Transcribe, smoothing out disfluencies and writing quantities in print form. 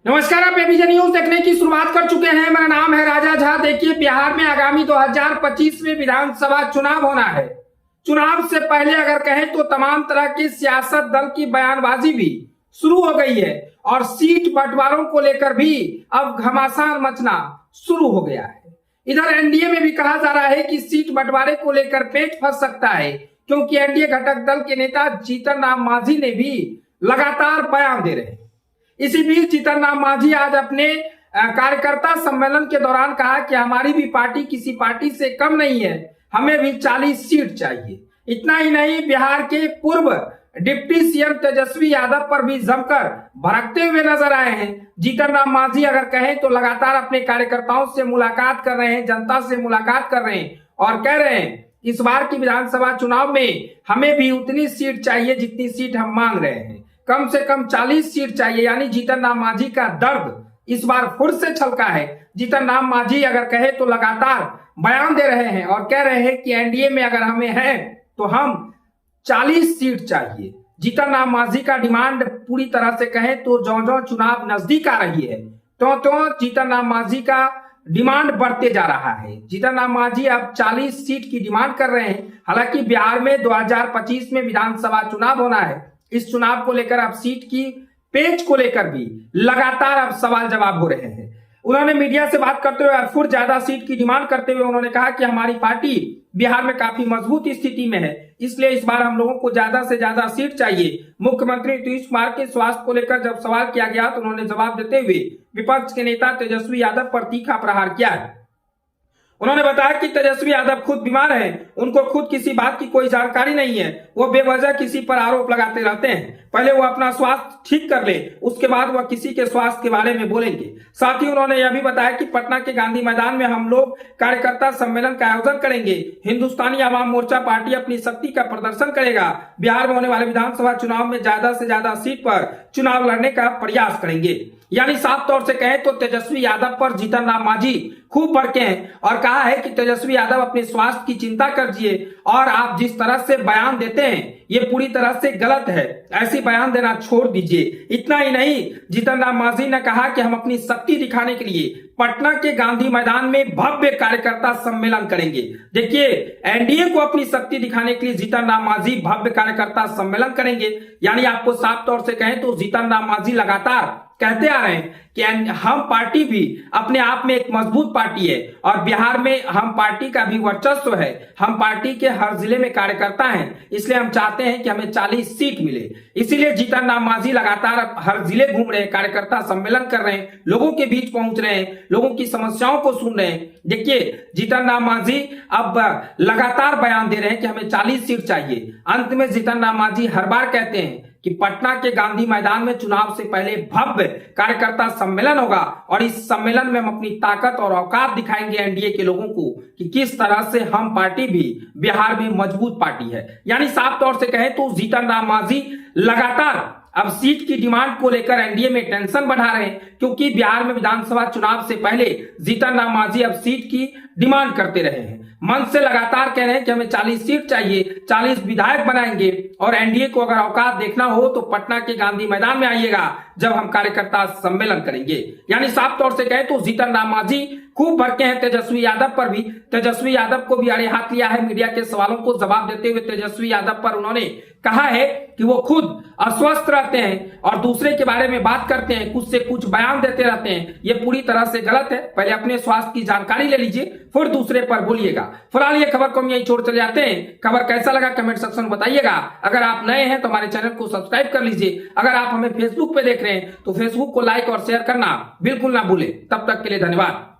नमस्कार, आप ABP news देखने की शुरुआत कर चुके हैं। मेरा नाम है राजा झा। देखिए, बिहार में आगामी 2025 में विधानसभा चुनाव होना है। चुनाव से पहले अगर कहें तो तमाम तरह की सियासत दल की बयानबाजी भी शुरू हो गई है और सीट बंटवारों को लेकर भी अब घमासान मचना शुरू हो गया है। इधर एनडीए में भी कहा जा रहा है कि सीट बंटवारे को लेकर पेच फंस सकता है, क्योंकि एनडीए घटक दल के नेता जीतन राम मांझी ने भी लगातार बयान दे रहे हैं। इसी बीच जीतन राम मांझी आज अपने कार्यकर्ता सम्मेलन के दौरान कहा कि हमारी भी पार्टी किसी पार्टी से कम नहीं है, हमें भी 40 सीट चाहिए। इतना ही नहीं, बिहार के पूर्व डिप्टी सीएम तेजस्वी यादव पर भी जमकर भड़कते हुए नजर आए हैं। जीतन राम मांझी अगर कहें तो लगातार अपने कार्यकर्ताओं से मुलाकात कर रहे हैं, जनता से मुलाकात कर रहे हैं और कह रहे हैं इस बार की विधानसभा चुनाव में हमें भी उतनी सीट चाहिए जितनी सीट हम मांग रहे हैं, कम से कम 40 सीट चाहिए। यानी जीतन राम मांझी का दर्द इस बार फिर से छलका है। जीतन राम मांझी अगर कहे तो लगातार बयान दे रहे हैं और कह रहे हैं कि एनडीए में अगर हमें है तो हम 40 सीट चाहिए। जीतन राम मांझी का डिमांड पूरी तरह से कहें तो ज्यों-ज्यों चुनाव नजदीक आ रही है तो जीतन राम मांझी का डिमांड बढ़ते जा रहा है। जीतन राम मांझी अब 40 सीट की डिमांड कर रहे हैं। हालांकि बिहार में 2025 में विधानसभा चुनाव होना है। इस चुनाव को लेकर अब सीट की पेच को लेकर भी लगातार अब सवाल जवाब हो रहे हैं। उन्होंने मीडिया से बात करते हुए फिर ज्यादा सीट की डिमांड करते हुए उन्होंने कहा कि हमारी पार्टी बिहार में काफी मजबूत स्थिति में है, इसलिए इस बार हम लोगों को ज्यादा से ज्यादा सीट चाहिए। मुख्यमंत्री नीतीश कुमार के स्वास्थ्य को लेकर जब सवाल किया गया तो उन्होंने जवाब देते हुए विपक्ष के नेता तेजस्वी यादव पर तीखा प्रहार किया है। उन्होंने बताया कि तेजस्वी यादव खुद बीमार हैं, उनको खुद किसी बात की कोई जानकारी नहीं है, वो बेवजह किसी पर आरोप लगाते रहते हैं। पहले वो अपना स्वास्थ्य ठीक कर ले, उसके बाद वह किसी के स्वास्थ्य के बारे में बोलेंगे। साथ ही उन्होंने यह भी बताया कि पटना के गांधी मैदान में हम लोग कार्यकर्ता सम्मेलन का आयोजन करेंगे। हिंदुस्तानी आवाम मोर्चा पार्टी अपनी शक्ति का प्रदर्शन करेगा। बिहार में होने वाले विधानसभा चुनाव में ज्यादा से ज्यादा सीट पर चुनाव लड़ने का प्रयास करेंगे। यानी साफ तौर से कहें तो तेजस्वी यादव पर जीतन राम मांझी खूब भड़के हैं और कहा है कि तेजस्वी यादव अपने स्वास्थ्य की चिंता कीजिए और आप जिस तरह से बयान देते हैं ये पूरी तरह से गलत है, ऐसी बयान देना छोड़ दीजिए। इतना ही नहीं, जीतन राम मांझी ने कहा कि हम अपनी शक्ति दिखाने के लिए पटना के गांधी मैदान में भव्य कार्यकर्ता सम्मेलन करेंगे। देखिए, एनडीए को अपनी शक्ति दिखाने के लिए जीतन राम मांझी भव्य कार्यकर्ता सम्मेलन करेंगे। यानी आपको साफ तौर से कहें तो जीतन राम मांझी लगातार कहते आ रहे हैं कि हम पार्टी भी अपने आप में एक मजबूत पार्टी है और बिहार में हम पार्टी का भी वर्चस्व है। हम पार्टी के हर जिले में कार्यकर्ता हैं, इसलिए हम चाहते हैं कि हमें 40 सीट मिले। इसीलिए जीतन राम मांझी लगातार हर जिले घूम रहे हैं, कार्यकर्ता सम्मेलन कर रहे हैं, लोगों के बीच पहुंच रहे हैं, लोगों की समस्याओं को सुन रहे हैं। देखिए, जीतन राम मांझी अब लगातार बयान दे रहे हैं कि हमें 40 सीट चाहिए। अंत में जीतन राम मांझी हर बार कहते हैं कि पटना के गांधी मैदान में चुनाव से पहले भव्य कार्यकर्ता सम्मेलन होगा और इस सम्मेलन में हम अपनी ताकत और औकात दिखाएंगे एनडीए के लोगों को कि किस तरह से हम पार्टी भी बिहार में मजबूत पार्टी है। यानी साफ तौर से कहें तो जीतन राम मांझी लगातार अब सीट की डिमांड को लेकर एनडीए में टेंशन बढ़ा रहे हैं, क्योंकि बिहार में विधानसभा चुनाव से पहले जीतन राम मांझी अब सीट की डिमांड करते रहे हैं। मन से लगातार कह रहे हैं कि हमें 40 सीट चाहिए, 40 विधायक बनाएंगे और एनडीए को अगर औकात देखना हो तो पटना के गांधी मैदान में आइएगा जब हम कार्यकर्ता सम्मेलन करेंगे। यानी साफ तौर से कहें तो जीतन राम मांझी खूब भड़के हैं तेजस्वी यादव पर भी। तेजस्वी यादव को भी अरे हाथ लिया है। मीडिया के सवालों को जवाब देते हुए तेजस्वी यादव पर उन्होंने कहा है कि वो खुद अस्वस्थ रहते हैं और दूसरे के बारे में बात करते हैं, कुछ से कुछ बयान देते रहते हैं। ये पूरी तरह से गलत है। पहले अपने स्वास्थ्य की जानकारी ले लीजिए, फिर दूसरे पर बोलिएगा। फिलहाल ये खबर को हम यही छोड़ चले जाते हैं। खबर कैसा लगा कमेंट सेक्शन में बताइएगा। अगर आप नए हैं तो हमारे चैनल को सब्सक्राइब कर लीजिए। अगर आप हमें फेसबुक पे देख रहे हैं तो फेसबुक को लाइक और शेयर करना बिल्कुल ना भूलें। तब तक के लिए धन्यवाद।